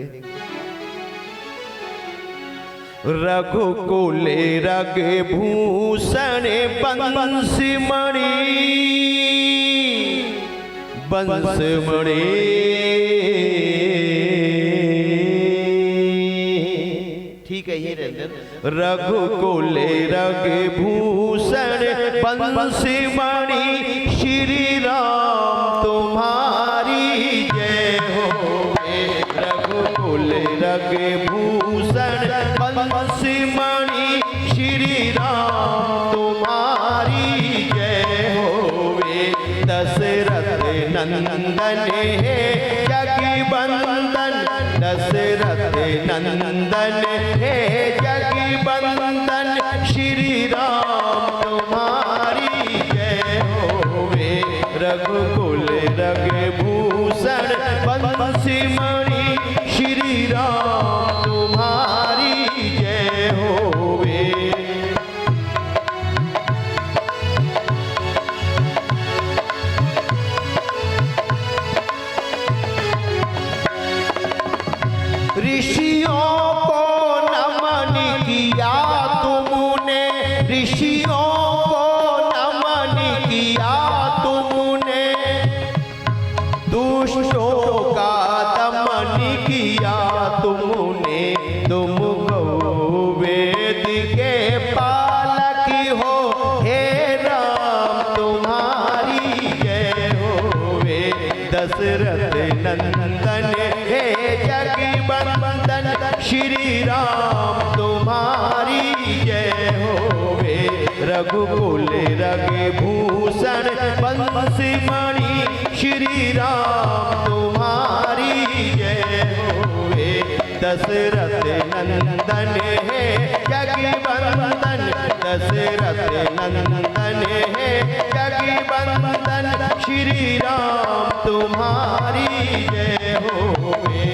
देखेंगे। रघुकुल रगे भूषण बंसमणि बंसमणि ठीक है ये रघुकुल रगे भूषण बंसमणि श्री राम तुम्हारी जय हो। रघुकुल रगे भूषण बंसमणि श्री राम तुम्हारी जय होवे। दशरथ नंदन हे जगबंदन, दशरथ नंदन हे जगबंदन श्री राम तुम्हारी जय होवे। रघुकुल रगे भूषण बंसमणि श्री राम तुम्हारी जय होवे। ऋषियों को नमन किया तुमने, ऋषियों को नमन किया तुमने, दुष्टों का दमन किया तुमने। तुम गौ वेद के पालक हो, हे राम तुम्हारी जय होवे। दशरथ नंदन हे जगबंदन श्री राम तुम्हारी जय होवे। रघुकुल रगे भूषण बंसमणि श्री राम तुम्हारी जय होवे। दशरथ नंदन हे जगबंदन, दशरथ नंदन हे जगबंदन श्री राम तुम्हारी जय होवे।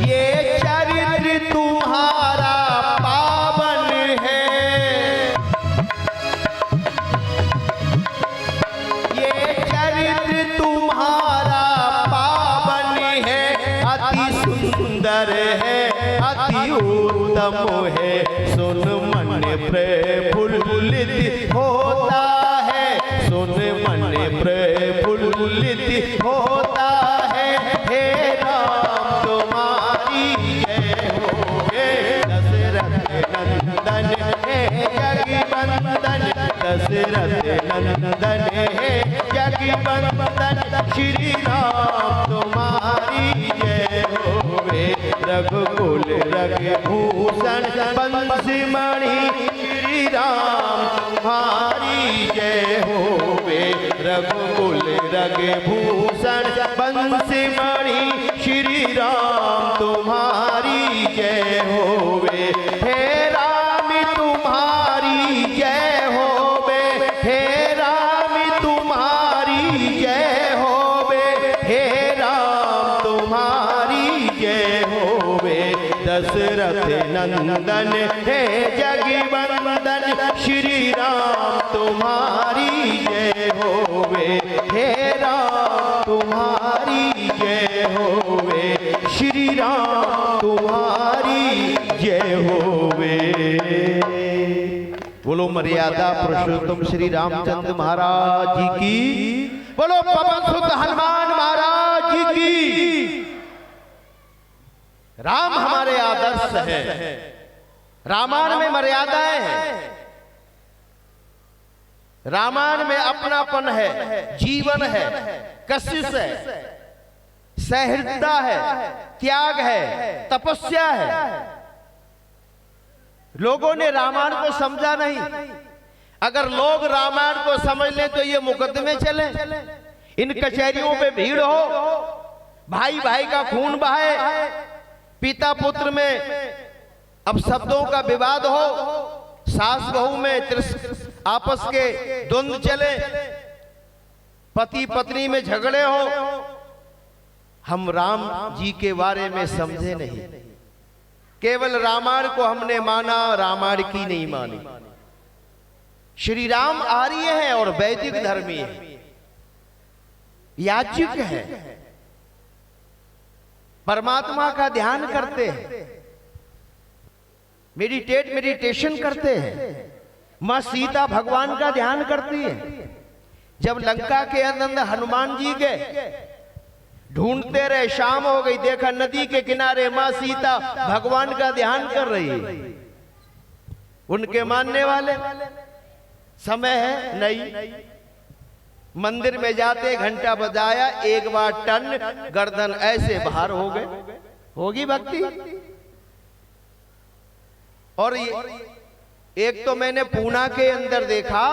ये चरित्र तुम्हारा पावन है, ये चरित्र तुम्हारा पावन है। अति सुंदर है, अति उत्तम है, सुन मन प्रफुल्लित होता है, सुन मन प्रफुल्लित होता है। हे राम तुम्हारी जय होवे। दशरथ नंदन हे जगबंदन, दशरथ नंदन हे जगबंदन श्री राम तुम्हारी जय होवे। रघुकुल रगे भूषण बंसमणि श्री राम तुम्हारी जय होवे। रघुकुल रगे भूषण बंसमणि श्री राम तुम्हारी जय होवे। हे राम तुम्हारी जय होवे, हे राम तुम्हारी जय होवे, हे राम तुम्हारी जय होवे। दशरथ नंदन हे जगबंदन श्री राम तुम्हारी जय होवे। हे राम तुम्हारी जय होवे, श्री राम तुम्हारी जय होवे। बोलो मर्यादा पुरुषोत्तम श्री रामचंद्र महाराज जी की, बोलो पवन सुत हनुमान महाराज जी की। राम हमारे आदर्श है, रामायण में मर्यादाएं हैं, रामायण में अपनापन है, जीवन है, कशिश है, सहृदता है, त्याग है, तपस्या है। लोगों ने रामायण को समझा नहीं। अगर लोग रामायण को समझ लें तो ये मुकदमे चले, इन कचहरियों पे भीड़ हो, भाई भाई का खून बहे, पिता पुत्र में अब शब्दों का विवाद हो, सास बहू में आपस के द्वंद्व चले, पति पत्नी में झगड़े हो। हम राम जी के बारे में समझे नहीं। केवल रामायण को हमने माना, रामायण की नहीं मानी। श्री राम आर्य है और वैदिक धर्मी है, याज्ञिक है, परमात्मा का ध्यान करते हैं, मेडिटेशन करते हैं। मां सीता भगवान का ध्यान करती है। जब लंका के अंदर हनुमान जी गए, ढूंढते रहे, शाम हो गई, देखा नदी के किनारे मां सीता भगवान का ध्यान कर रही है। उनके मानने वाले समय है नहीं, मंदिर में जाते घंटा बजाया, एक बार टन गर्दन ऐसे बाहर हो गए। होगी भक्ति। और एक तो मैंने पूना के अंदर देखा,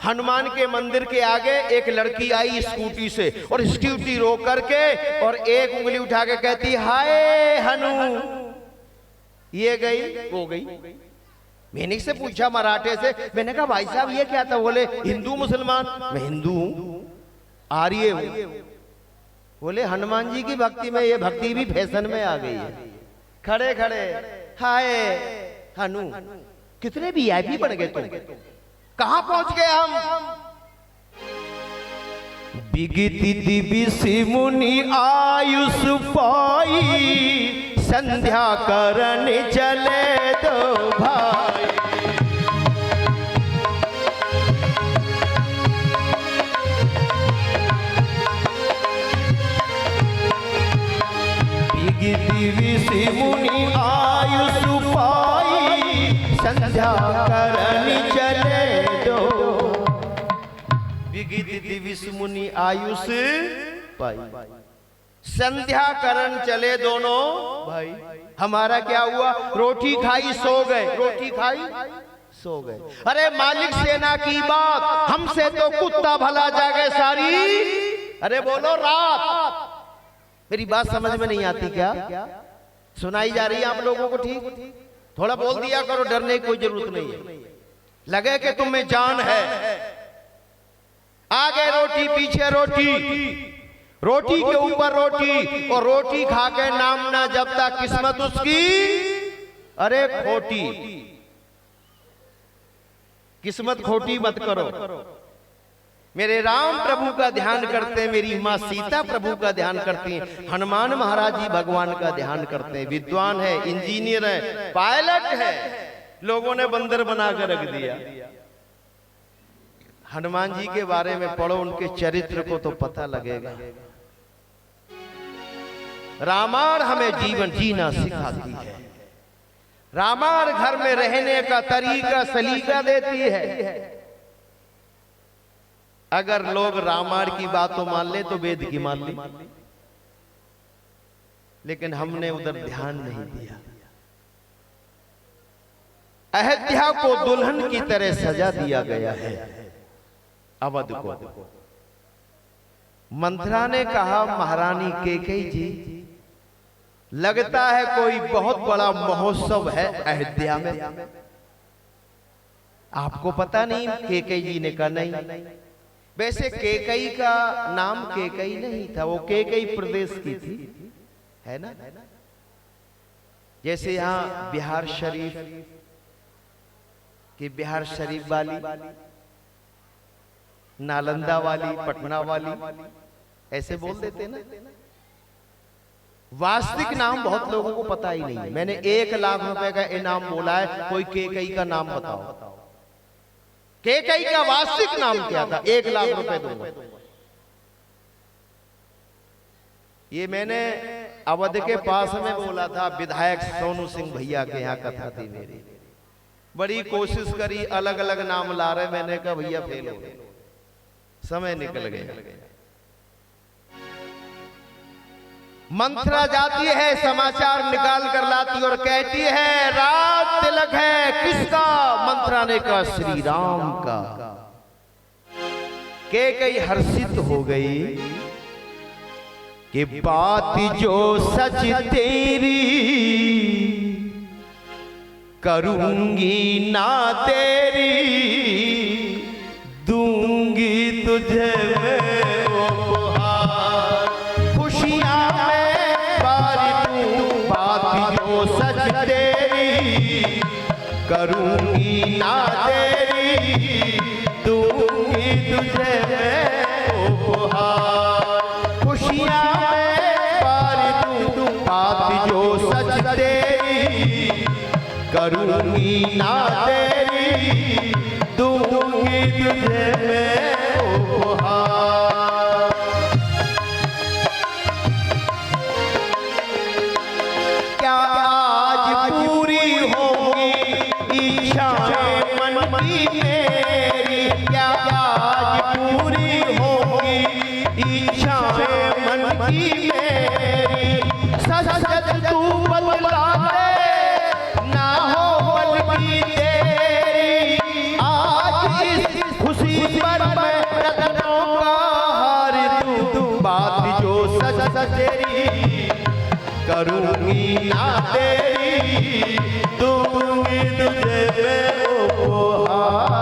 हनुमान के मंदिर के आगे एक लड़की आई स्कूटी से, और स्कूटी रोक करके और एक उंगली उठा के कहती हाय हनु। ये गई वो गई। मैंने से पूछा मराठे से, मैंने कहा भाई साहब ये क्या था? बोले हिंदू मुसलमान। मैं हिंदू हूं, आर्य हूं। बोले हनुमान जी की भक्ति में, ये भक्ति भी फैशन में आ गई है। खड़े खड़े हाय हनु। कितने वीआईपी बन गए तुम, कहां पहुंच गए हम? बिगती दिवि मुनि आयुष पाई, संध्या करन चले दो भाई। बिगती दिवि मुनि आयुष पाई, संध्या करन चले दो। विगित दिविस मुनि आयुष पाई, संध्या करन चले दोनों भाई। हमारा क्या हुआ? रोटी खाई सो गए, रोटी खाई सो गए। अरे मालिक सेना की बात, हमसे तो कुत्ता भला जागे सारी। अरे बोलो रात। मेरी बात समझ में नहीं आती क्या? सुनाई जा रही है आप लोगों को? ठीक, थोड़ा बोल दिया करो, डरने की कोई जरूरत नहीं है। लगे कि तुम में जान है। आगे रोटी पीछे रोटी, रोटी के ऊपर रोटी, और रोटी खा के नाम ना जपता, किस्मत उसकी अरे खोटी। किस्मत खोटी मत करो। मेरे राम प्रभु का ध्यान करते हैं, मेरी माँ सीता प्रभु का ध्यान करती हैं, हनुमान महाराज जी भगवान का ध्यान करते हैं। विद्वान है, इंजीनियर है, पायलट है, लोगों ने बंदर बना कर रख दिया। हनुमान जी के बारे में पढ़ो, उनके चरित्र को तो पता लगेगा। रामायण हमें जीवन जीना सिखाती है। रामायण घर में रहने का तरीका सलीका देती है। अगर लोग रामायण की बात तो मान ले तो वेद की मान ली, लेकिन हमने उधर ध्यान नहीं दिया। अयोध्या को दुल्हन की तरह सजा दिया गया है। अवध को मंथरा ने कहा, महारानी कैकेयी जी, लगता है कोई बहुत बड़ा महोत्सव है अयोध्या में। आपको पता नहीं? कैकेयी जी ने कहा नहीं। वैसे कैकेयी का नाम कैकेयी नहीं था, वो कैकेयी प्रदेश की थी, है ना? जैसे यहां बिहार शरीफ की बिहार शरीफ वाली, नालंदा वाली, पटना वाली, ऐसे बोल देते ना। वास्तविक नाम बहुत लोगों को पता ही नहीं है। मैंने 1 लाख रुपए का इनाम बोला है, कोई कैकेयी का नाम बताओ। कैकेयी का वास्तविक नाम क्या था? 1 लाख रुपए दूंगा। ये मैंने अवध के पास में बोला था, विधायक सोनू सिंह भैया के यहाँ कथा थी मेरी। बड़ी कोशिश करी, अलग अलग नाम ला रहे, मैंने कहा भैया फेल हो गए, समय निकल गया। मंथरा जाती है, समाचार निकाल कर लाती और कहती है रात तिलक है। किसका? मंथरा ने कहा श्री राम का। कैकेयी हर्षित हो गई कि बात जो सच तेरी, करूंगी ना तेरी, दूंगी तुझे मैं उपहार। खुशियां में बारी तू, बात जो सच तेरी, ना तेरी, दूंगी तुझे मैं उपहार। खुशियां मैं बारी दूं, बात जो सच तेरी, करूंगी ना तेरी, दूंगी तुझे मैं उपहार। क्या आज पूरी होगी इच्छाएं मन की मेरी, क्या आज पूरी होगी इच्छाएं मन की मेरी। सच सच तू बतला दे ना हो बल्कि तेरी, आज इस खुशी पर मैं रत्नों का हार दूं, बात जो सच सच तेरी, करूंगी ना तेरी, दूंगी तुझे मैं उपहार।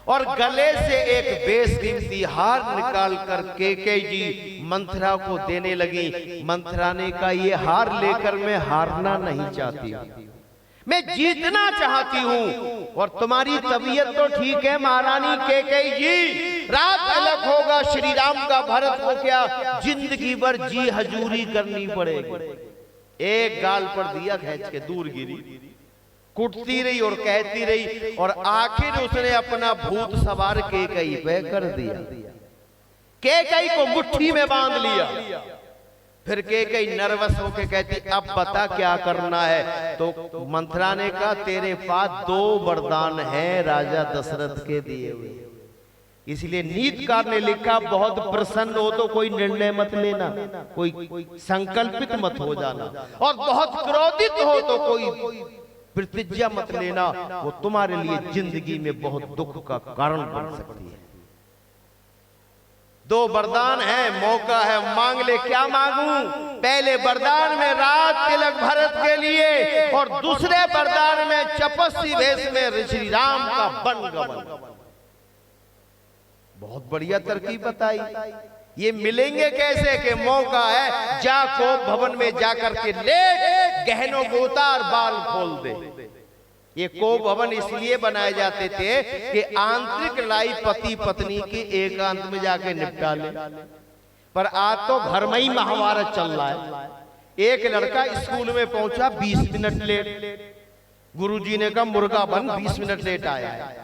और गले से एक बेशकीमती हार निकाल कर केकई जी मंथरा को देने लगी। मंथरा ने कहा, ये हार लेकर मैं हारना नहीं चाहती, मैं जीतना चाहती हूँ। और तुम्हारी तबीयत तो ठीक है महारानी केकई जी, रात अलग होगा श्री राम का, भरत को क्या जिंदगी भर जी हजूरी करनी पड़ेगी। एक गाल पर दिया खींच के दूर गिरी, कुटती रही और कहती रही, और आखिर उसने अपना भूत सवार केकई पे कर दिया। केकई को मुट्ठी में बांध लिया। फिर केकई नर्वस होके कहती, अब बता क्या करना है। तो मंथरा ने कहा, तेरे पास 2 वरदान हैं राजा दशरथ के दिए हुए। इसलिए नीतिकार ने लिखा, बहुत प्रसन्न हो तो कोई निर्णय मत लेना, कोई संकल्पित मत हो जाना, और बहुत क्रोधित हो तो कोई प्रतिज्ञा मत लेना, वो तुम्हारे लिए जिंदगी में बहुत दुख का कारण बन सकती है। 2 वरदान है, मौका है, मांग ले। क्या मांगूं? पहले वरदान में राज तिलक भरत के लिए, और दूसरे वरदान में तपस्वी वेश में श्री राम का वनगमन। बहुत बढ़िया तरकीब बताई। ये मिलेंगे कैसे? के मौका है, जा को भवन में जाकर के लेट गहनों को उतार, बाल खोल दे। ये को भवन इसलिए बनाए जाते थे कि आंतरिक लड़ाई पति पत्नी की एकांत में जाके निपटा ले। पर आज तो घर में ही महाभारत चल रहा है। एक लड़का स्कूल में पहुंचा 20 मिनट लेट, गुरुजी ने कहा मुर्गा बन, 20 मिनट लेट आया है।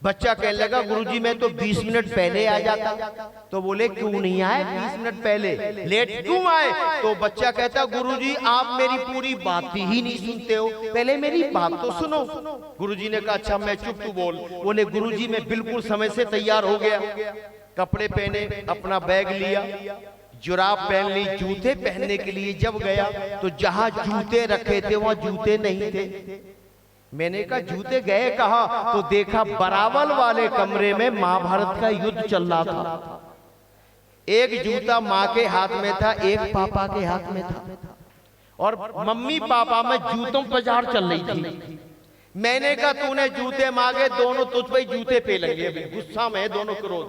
बच्चा कहने लगा, गुरुजी मैं तो 20 मिनट पहले आ जाता। तो बोले क्यों नहीं आए 20 मिनट पहले, लेट क्यों आए? तो बच्चा कहता, गुरुजी आप मेरी पूरी बात ही नहीं सुनते हो, पहले मेरी बात तो सुनो। गुरुजी ने कहा अच्छा मैं चुप, तू बोल। बोले गुरुजी मैं बिल्कुल समय से तैयार हो गया, कपड़े पहने, अपना बैग लिया, जुराब पहन ली, जूते पहनने के लिए जब गया तो जहां जूते रखे थे वहां जूते नहीं थे। मैंने कहा जूते गए कहा? तो देखा बरावल वाले कमरे में महाभारत का युद्ध चल रहा था। एक जूता माँ के हाथ में था, एक पापा के हाथ में था, और मम्मी पापा में जूतों बाजार चल रही थी। मैंने कहा तूने जूते मांगे, दोनों तुझ पे जूते पे लगे, गुस्सा में दोनों क्रोध।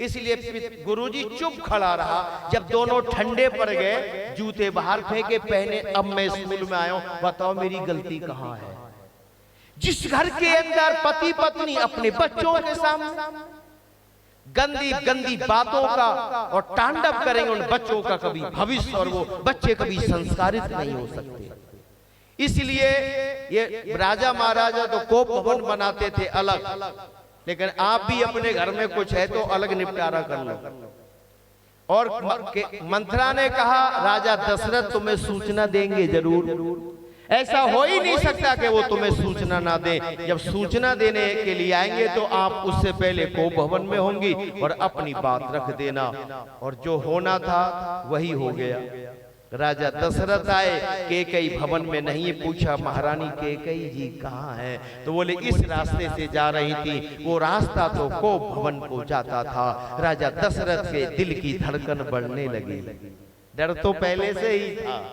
इसलिए गुरुजी चुप खड़ा रहा। जब दोनों ठंडे पड़ गए, जूते बाहर फेंके, पहने। अब मैं स्कूल में आया हूं, बताओ मेरी गलती कहां है? जिस घर के अंदर पति पत्नी अपने बच्चों के सामने गंदी गंदी बातों का और तांडव करेंगे, उन बच्चों का कभी भविष्य और वो बच्चे कभी संस्कारित नहीं हो सकते। इसलिए ये राजा महाराजा तो कोप भवन बनाते थे अलग, लेकिन आप भी अपने घर में कुछ है तो अलग निपटारा कर लो। और मंथरा ने कहा राजा दशरथ तुम्हें सूचना देंगे जरूर, ऐसा हो ही नहीं सकता कि वो तुम्हें सूचना ना दें। जब सूचना देने के लिए आएंगे तो आप उससे पहले को भवन में होंगी और अपनी बात रख देना। और जो होना था वही हो गया। राजा दशरथ आए, केकई भवन में नहीं, पूछा महारानी केकई जी कहाँ हैं? तो बोले इस रास्ते से जा रही थी। वो रास्ता तो को भवन को जाता था। राजा दशरथ के दिल की धड़कन बढ़ने लगी। डर तो पहले से ही था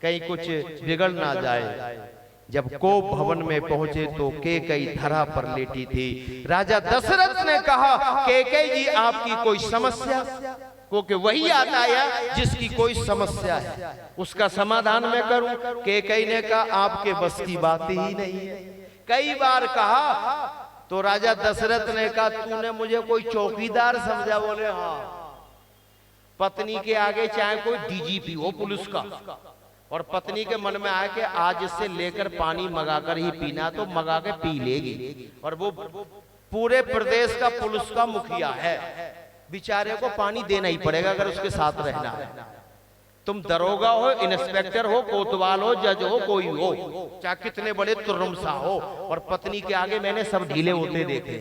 कहीं कुछ बिगड़ ना जाए। जब को भवन में पहुंचे तो केकई धरा पर लेटी थी। राजा दशरथ ने कहा केकई जी आपकी कोई समस्या? क्योंकि वही आता है जिसकी कोई समस्या है उसका समाधान मैं करूं। केकई ने कहा आपके बस की बात ही नहीं है। कई बार कहा तो राजा दशरथ ने कहा तूने मुझे कोई चौकीदार समझा? बोले हाँ। पत्नी के आगे चाहे कोई डीजीपी हो पुलिस का, और पत्नी के मन में आए कि आज इससे लेकर पानी मंगाकर ही पीना, तो मंगा के पी लेगी, और वो पूरे प्रदेश का पुलिस का मुखिया है, बेचारे को पानी देना ही पड़ेगा अगर उसके साथ रहना है। तुम दरोगा हो, इंस्पेक्टर हो, कोतवाल हो, जज हो, कोई हो, चाहे कितने बड़े तुर्रमसा हो, और पत्नी के आगे मैंने सब ढीले होते देखे।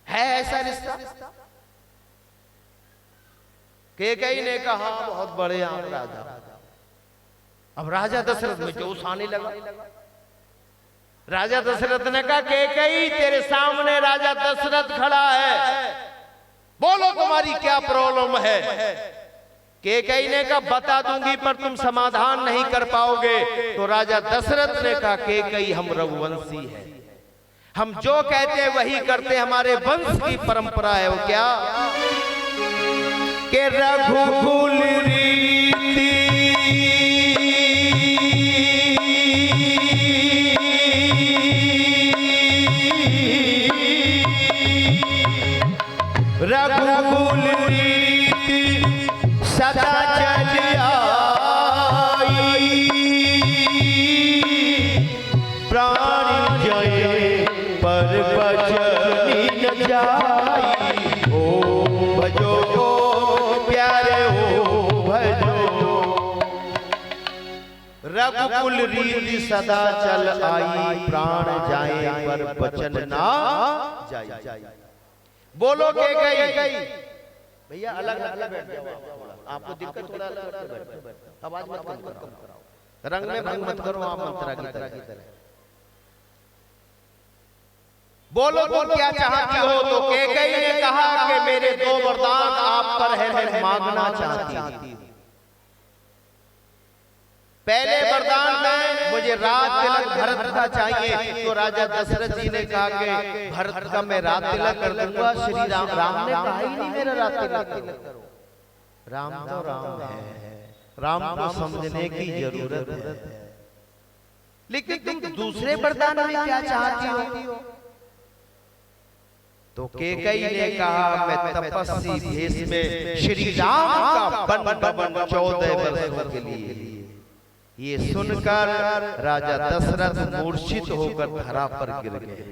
है ऐसा रिश्ता? कैकेयी ने कहा बहुत बड़े आप राजा। अब राजा दशरथ में जोश आने लगा। राजा दशरथ ने कहा कैकेयी तेरे सामने राजा दशरथ खड़ा है, बोलो तुम्हारी क्या प्रॉब्लम है? कैकेयी ने कहा बता दूंगी पर तुम समाधान नहीं कर पाओगे। तो राजा दशरथ ने कहा कैकेयी हम रघुवंशी हैं, हम जो कहते हैं वही करते, हमारे वंश की परंपरा है। वो क्या के रघुकुल रीति रघुकुल रीति सदा चली आई, प्राण जय पर बचनी न जाई। ओ भजो प्यारे ओ भजो, रघुकुल रीति सदा चल आई, प्राण जाए पर बचन ना जाई। बोलो कैकेयी भैया अलग अलग बैठ जाओ, आपको दिक्कत थोड़ा अलग बैठ, आवाज मत कम कराओ, रंग में भंग मत करो आप मंत्रा की तरह। बोलो तुम क्या चाहती हो? तो कैकेयी ने कहा कि मेरे दो वरदान आप पर है, मैं मांगना चाहती हूं। पहले वरदान में मुझे राज तिलक भरत का चाहिए। तो राजा दशरथ जी ने कहा कि भरत का मैं राज तिलक कर दूंगा। श्री राम ने कहा ही नहीं मेरा राज तिलक करो। राम तो राम है, राम को समझने की जरूरत है, लेकिन तुम दूसरे वरदान में क्या चाहती हो? तो कैकेयी ने कहा मैं तपस्वी भेष में श्री राम का वन 14 वर्षों के लिए। ये सुनकर राजा दशरथ मूर्छित होकर धरा पर गिर गए।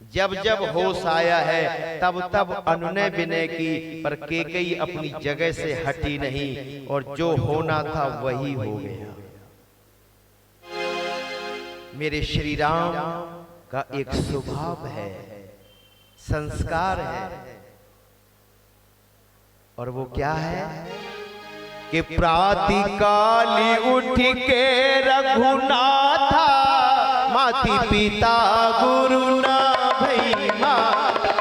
जब जब होश आया है तब तब अनुनय विनय की, पर कैकेयी अपनी जगह से हटी नहीं, और जो होना था वही हो गया। मेरे श्री राम का एक स्वभाव है, संस्कार है, और वो क्या है कि प्रातःकाली उठ के रघुनाथा, माती पिता गुरु ना भई माता।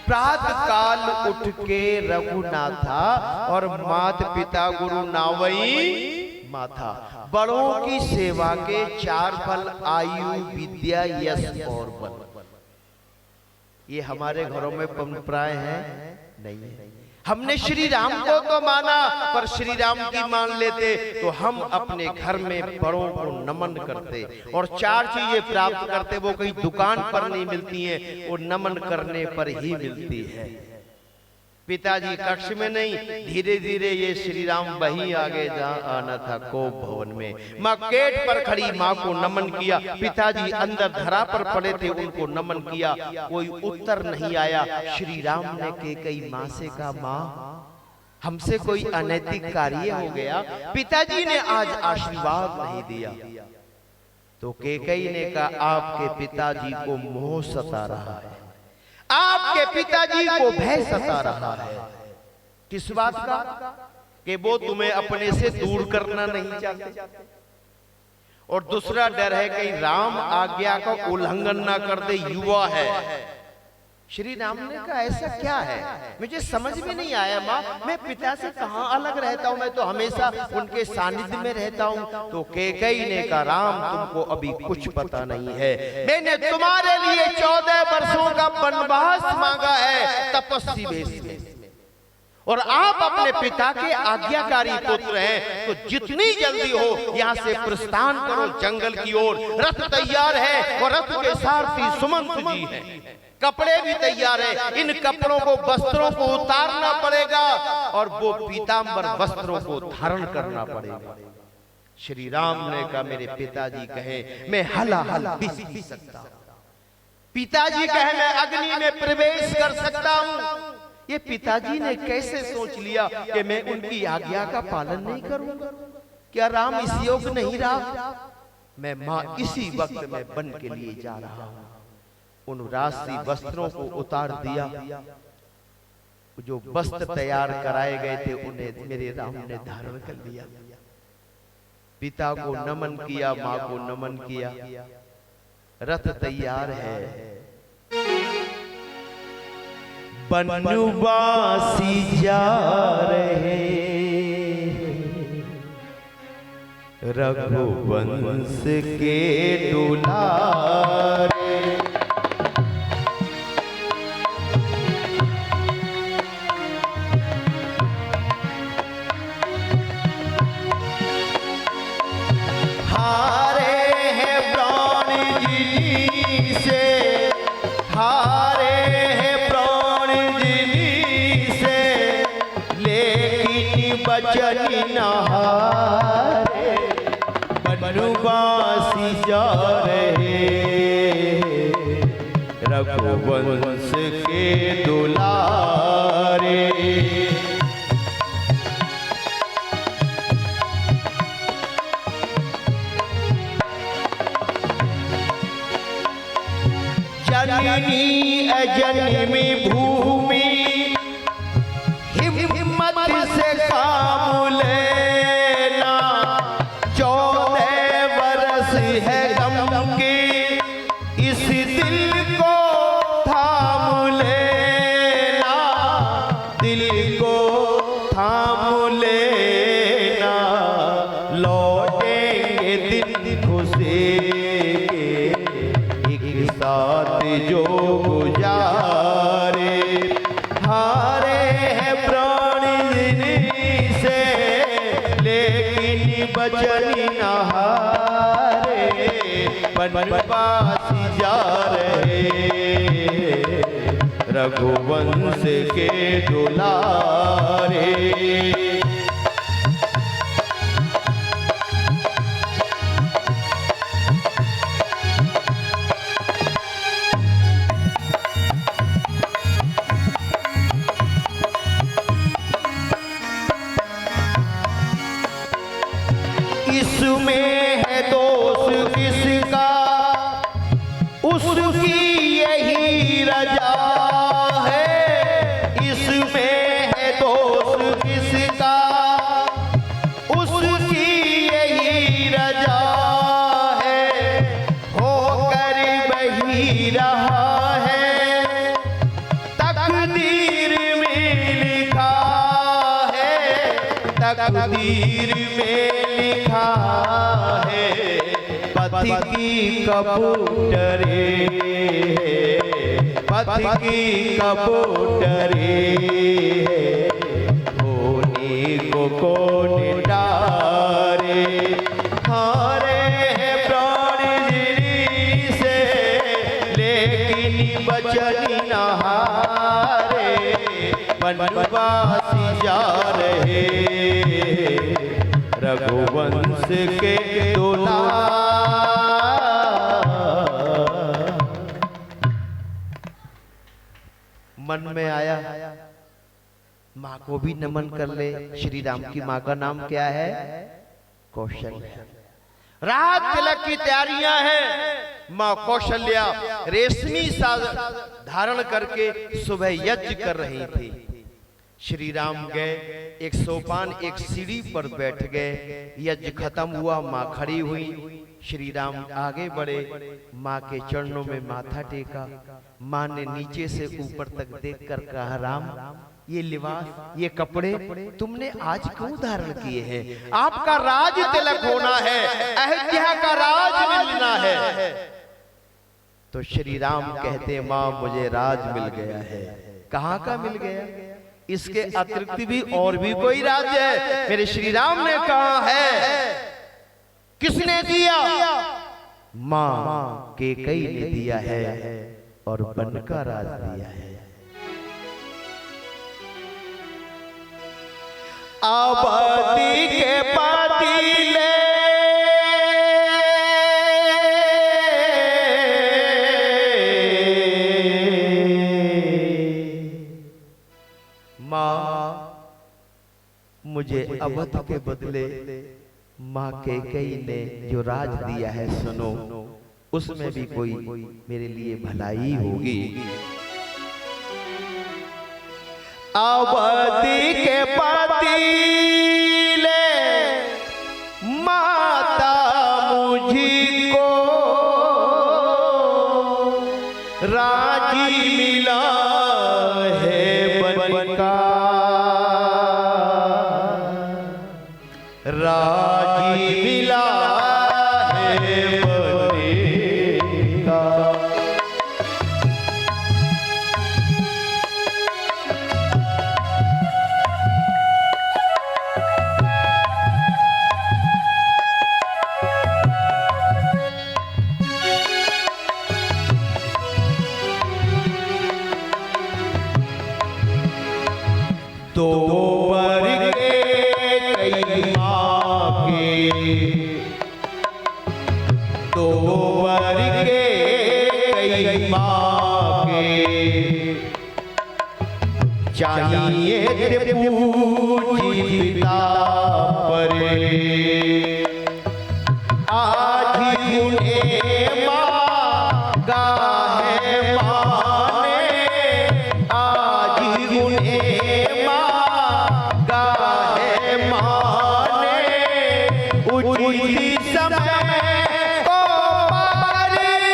प्रातःकाल उठ के रघुनाथा, और मात पिता गुरु नावई माथा। बड़ों की सेवा के 4 फल आयु विद्या यश और बल। ये हमारे घरों में परंपराएं हैं नहीं है। हमने श्री राम को तो माना, पर श्री राम की मान लेते तो हम अपने घर में बड़ों को नमन करते, और 4 चीजें प्राप्त करते। वो कहीं दुकान पर नहीं मिलती हैं, वो नमन करने पर ही मिलती है। पिताजी कक्ष में नहीं, धीरे धीरे ये श्री राम वही आगे जहाँ आना था कोप भवन में। माँ गेट पर खड़ी माँ को नमन किया, पिताजी अंदर धरा पर पड़े थे उनको नमन किया, कोई उत्तर नहीं आया। श्री राम ने कैकेयी माँ से कहा माँ हमसे कोई अनैतिक कार्य हो गया, पिताजी ने आज आशीर्वाद नहीं दिया। तो कैकेयी ने कहा आपके पिताजी को मोह सता रहा है, आपके पिताजी को भय सता रहा है। किस बात का? कि वो तुम्हें अपने से दूर करना नहीं चाहते, और दूसरा डर है कि राम आज्ञा का उल्लंघन ना कर दे, युवा है। श्री राम ने कहा ऐसा क्या है, मुझे समझ में नहीं आया माँ, मैं पिता से कहाँ अलग रहता हूँ, मैं तो हमेशा उनके सानिध्य में रहता हूँ। तो कैकेयी ने कहा राम तुमको अभी कुछ पता नहीं है, मैंने तुम्हारे लिए 14 वर्षों का वनवास मांगा है तपस्वी वेश में, और आप अपने पिता के आज्ञाकारी पुत्र हैं, तो जितनी जल्दी हो यहाँ से प्रस्थान करो जंगल की ओर। रथ तैयार है और रथ के सारथी सुमंत जी हैं, कपड़े भी तैयार हैं, इन कपड़ों को वस्त्रों को उतारना पड़ेगा और वो पीतांबर वस्त्रों को धारण करना पड़ेगा। श्री राम ने कहा मेरे पिताजी कहे मैं हलाहल भी सकता हूं, पिताजी कहे मैं अग्नि में प्रवेश कर सकता हूं। ये पिताजी ने कैसे सोच लिया कि मैं उनकी आज्ञा का पालन नहीं करूंगा? क्या राम इस योग नहीं रहा? मैं मां इसी वक्त में वन के लिए जा रहा हूं। उन राशि वस्त्रों को उतार दिया, जो वस्त्र तैयार कराए गए थे उन्हें मेरे राम ने धारण कर लिया। पिता को नमन किया, मां को नमन किया, रथ तैयार है। बनवासी जा रहे रघुवंश के दुलारे, हारे हैं प्राण जी से, हारे हैं प्राण जी से, लेकिन बचन न हारे। बनवासी जा रहे रघुवंश के दुलारे, जननी अजन्मी भूमि हिम्मत से काम लेना, 14 वर्ष है गम की इस दिल को थाम लेना, दिल को थाम लेना, लौटेंगे दिन खुशी के साथ जो गुजारे। हारे हैं प्राण से, लेकिन बचन न हारे। बनवासी जा रहे रघुवंश के दुलारे, इसमें है दोष किसका, उसकी यही रजा है। इसमें है दोष किसका, उसकी यही रजा है। होकर वही रहा है, तकदीर में लिखा है, तकदीर में लिखा है। पथ की कबूतरे, पथ की कबूतरे, होने को कौन डारे। हारे हैं प्राण जी से, लेकिन बचन न हारे। बनवासी जा रहे रघुवंश के दुलारे। मन में आया माँ को भी नमन कर ले। श्री राम की माँ का नाम क्या है? कौशल्या। रात तिलक की तैयारियां हैं। माँ कौशल्या रेशमी साज धारण करके सुबह यज्ञ कर रही थी। श्री राम गए, एक सोपान एक सीढ़ी पर बैठ गए। यज्ञ खत्म हुआ, माँ खड़ी हुई। श्री राम आगे बढ़े, माँ के चरणों में माथा टेका। माँ ने नीचे से ऊपर तक देखकर कहा, राम ये लिबास, ये कपड़े तुमने आज क्यों धारण किए हैं? आपका राज तिलक होना है, अयोध्या का राज मिलना है। तो श्री राम कहते, माँ मुझे राज मिल गया है। कहाँ का मिल गया? इसके अतिरिक्त भी और भी कोई राज्य है, मेरे श्री राम ने कहा है। किसने दिया? माँ कैकेयी ने दिया है और वन का राज दिया है। आबादी के पातीले माँ मुझे अवध के बदले माँ कैकेयी ने जो राज दिया है, सुनो उसमें भी कोई मेरे लिए भलाई होगी। अवधी के पातीले माता मुझको राजी मिला है बन का, राजी मिला है बन का। दो वर के कई माँ के, दो वर के कई माँ के, चाहिए थे पूजी पिता परे। आज उन्हें मांगा है माँ ने, आज उन्हें उसी समय को पारी,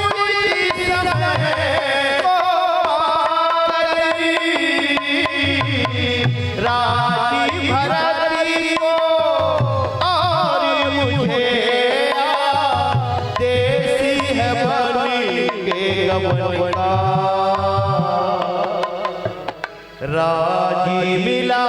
उसी समय को पारी, राजी भरती को और मुझे देसी है बनी के गवनका, राजी मिला